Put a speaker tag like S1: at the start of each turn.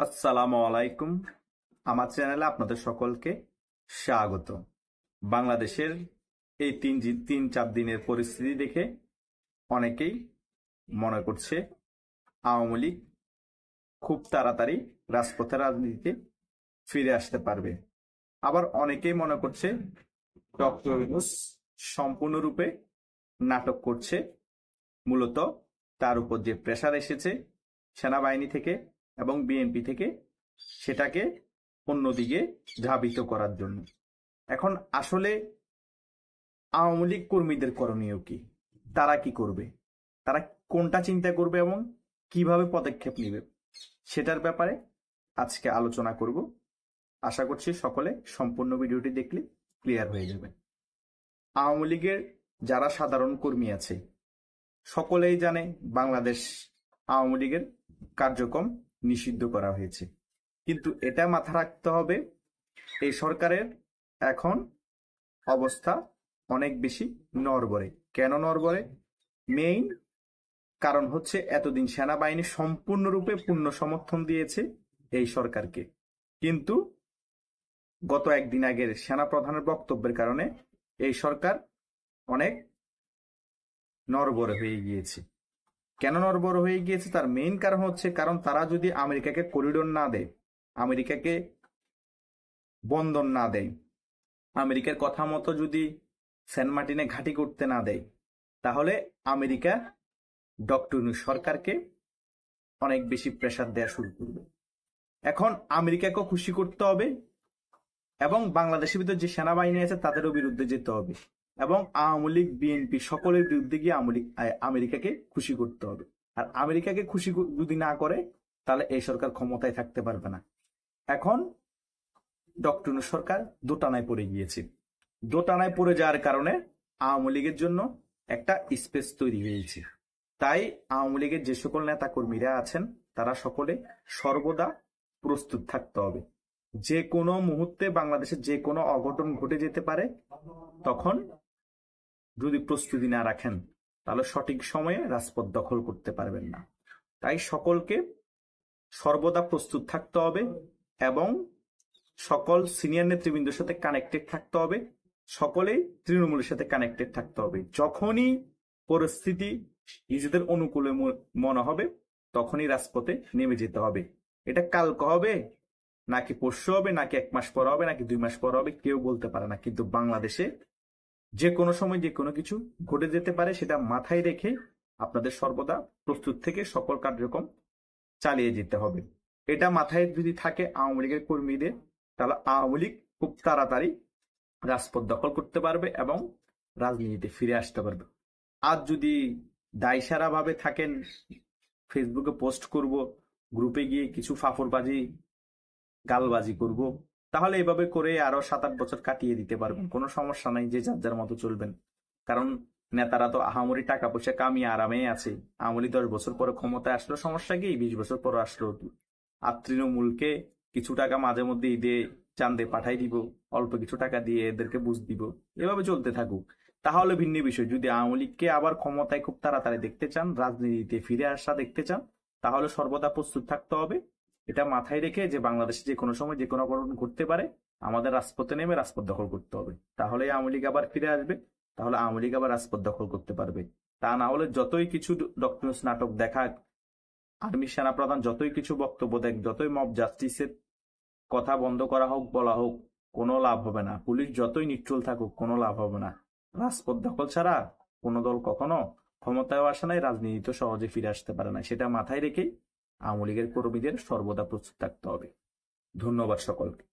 S1: আসসালামু আলাইকুম। আমার চ্যানেলে আপনাদের সকলকে স্বাগত। বাংলাদেশের এই 3-4 দিনের পরিস্থিতি দেখে অনেকেই মনে করছে আওয়ামী লীগ খুব তাড়াতাড়ি রাজপথের রাজনীতিতে ফিরে আসতে পারবে। আবার অনেকেই মনে করছে ডক্টর ইউনূস সম্পূর্ণরূপে নাটক করছে। মূলত তার উপর যে প্রেসার এসেছে সেনাবাহিনী থেকে এবং বিএনপি থেকে, সেটাকে অন্যদিকে ধাবিত করার জন্য। এখন আসলে আওয়ামী লীগ কর্মীদের করণীয় কি? তারা কি করবে? তারা কোনটা চিন্তা করবে এবং কিভাবে পদক্ষেপ নেবে, সেটার ব্যাপারে আজকে আলোচনা করব। আশা করছি সকলে সম্পূর্ণ ভিডিওটি দেখলে ক্লিয়ার হয়ে যাবে। আওয়ামী লীগের যারা সাধারণ কর্মী আছে সকলেই জানে বাংলাদেশ আওয়ামী লীগের কার্যক্রম নিষিদ্ধ করা হয়েছে। কিন্তু এটা মাথা রাখতে হবে, এই সরকারের এখন অবস্থা অনেক বেশি নড়বড়ে। কেন নড়বড়ে? মেইন কারণ হচ্ছে এতদিন সেনাবাহিনী সম্পূর্ণরূপে পূর্ণ সমর্থন দিয়েছে এই সরকারকে, কিন্তু গত একদিন আগের সেনাপ্রধানের বক্তব্যের কারণে এই সরকার অনেক নড়বড়ে হয়ে গিয়েছে। কেন নড়বড়ে হয়ে গিয়েছে? তার মেইন কারণ হচ্ছে, কারণ তারা যদি আমেরিকাকে করিডোর না দেয়, আমেরিকাকে বন্দর না দেয়, আমেরিকার কথা মতো যদি সেন্ট মার্টিনে ঘাঁটি করতে না দেয়, তাহলে আমেরিকা ডক্টর ইউনূস সরকারকে অনেক বেশি প্রেসার দেওয়া শুরু করবে। এখন আমেরিকাকেও খুশি করতে হবে এবং বাংলাদেশের ভিতরে যে সেনাবাহিনী আছে তাদেরও বিরুদ্ধে যেতে হবে এবং আওয়ামী লীগ বিএনপি সকলের বিরুদ্ধে গিয়ে আমেরিকাকে খুশি করতে হবে। আর আমেরিকাকে খুশি যদি না করে তাহলে এই সরকার ক্ষমতায় থাকতে পারবে না। এখন ডক্টর ইউনূস সরকার দোটানায় পড়ে গিয়েছে। দোটানায় পড়ে যাওয়ার কারণে আওয়ামী লীগের জন্য একটা স্পেস তৈরি হয়েছে। তাই আওয়ামী লীগের যে সকল নেতা কর্মীরা আছেন তারা সকলে সর্বদা প্রস্তুত থাকতে হবে। যে কোনো মুহূর্তে বাংলাদেশে যে কোনো অঘটন ঘটে যেতে পারে, তখন যদি প্রস্তুতি না রাখেন তাহলে সঠিক সময়ে রাজপথ দখল করতে পারবেন না। তাই সকলকে সর্বদা প্রস্তুত থাকতে হবে এবং সকল সিনিয়র নেতৃবৃন্দের সাথে কানেক্টেড থাকতে হবে। সকলেই তৃণমূলের সাথে কানেক্টেড থাকতে হবে। যখনই পরিস্থিতি নিজেদের অনুকূলে মনে হবে তখনই রাজপথে নেমে যেতে হবে। এটা কালকে হবে নাকি পরশু হবে নাকি 1 মাস পর হবে নাকি 2 মাস পর হবে কেউ বলতে পারে না, কিন্তু বাংলাদেশে যে কোনো সময় যে কোনো কিছু ঘটে যেতে পারে। সেটা মাথায় রেখে আপনাদের সর্বদা প্রস্তুত থেকে সকল কার্যক্রম চালিয়ে যেতে হবে। এটা মাথায় যদি থাকে আওয়ামী লীগের কর্মীদের, তাহলে আওয়ামী লীগ খুব তাড়াতাড়ি রাজপথ দখল করতে পারবে এবং রাজনীতিতে ফিরে আসতে পারবে। আর যদি দায়সারা ভাবে থাকেন, ফেসবুকে পোস্ট করব, গ্রুপে গিয়ে কিছু ফাফরবাজি গালবাজি করব, তাহলে এভাবে করে আরো 7-8 বছর কাটিয়ে দিতে পারবেন। কোনো সমস্যা নাই, যে যার যার মতো চলবেন। কারণ নেতারা তো আহামরি টাকা পয়সা কামিয়ে আরামেই আছে। আওয়ামী লীগ 10 বছর পরে ক্ষমতায় আসলো, সমস্যা কি? 20 বছর পরে আসলো। আর তৃণমূলকে কিছু টাকা মাঝে মধ্যে ঈদে চান্দে পাঠাই দিব, অল্প কিছু টাকা দিয়ে এদেরকে বুঝ দিব, এভাবে চলতে থাকুক। তাহলে ভিন্ন বিষয়। যদি আওয়ামী লীগকে আবার ক্ষমতায় খুব তাড়াতাড়ি দেখতে চান, রাজনীতিতে ফিরে আসা দেখতে চান, তাহলে সর্বদা প্রস্তুত থাকতে হবে। এটা মাথায় রেখে যে বাংলাদেশে যে কোনো সময় যে কোনো অঘটন ঘটতে পারে, আমাদের রাজপথে নেমে রাজপথ দখল করতে হবে। তাহলে আওয়ামী লীগ আবার ফিরে আসবে, তাহলে আওয়ামী লীগ আবার রাজপথ দখল করতে পারবে। তা না হলে যতই কিছু ডক্টর ইউনূস নাটক দেখাক, আর্মি সেনাপ্রধান যতই কিছু বক্তব্য দেখ, যতই মব জাস্টিসের কথা বন্ধ করা হোক, বলা হোক, কোনো লাভ হবে না। পুলিশ যতই নিট্রল থাকুক, কোনো লাভ হবে না। রাজপথ দখল ছাড়া কোনো দল কখনো ক্ষমতায় আসে নাই, রাজনীতি সহজে ফিরে আসতে পারে না। সেটা মাথায় রেখেই আওয়ামী লীগের কর্মীদের সর্বদা প্রস্তুত থাকতে হবে। ধন্যবাদ সকলকে।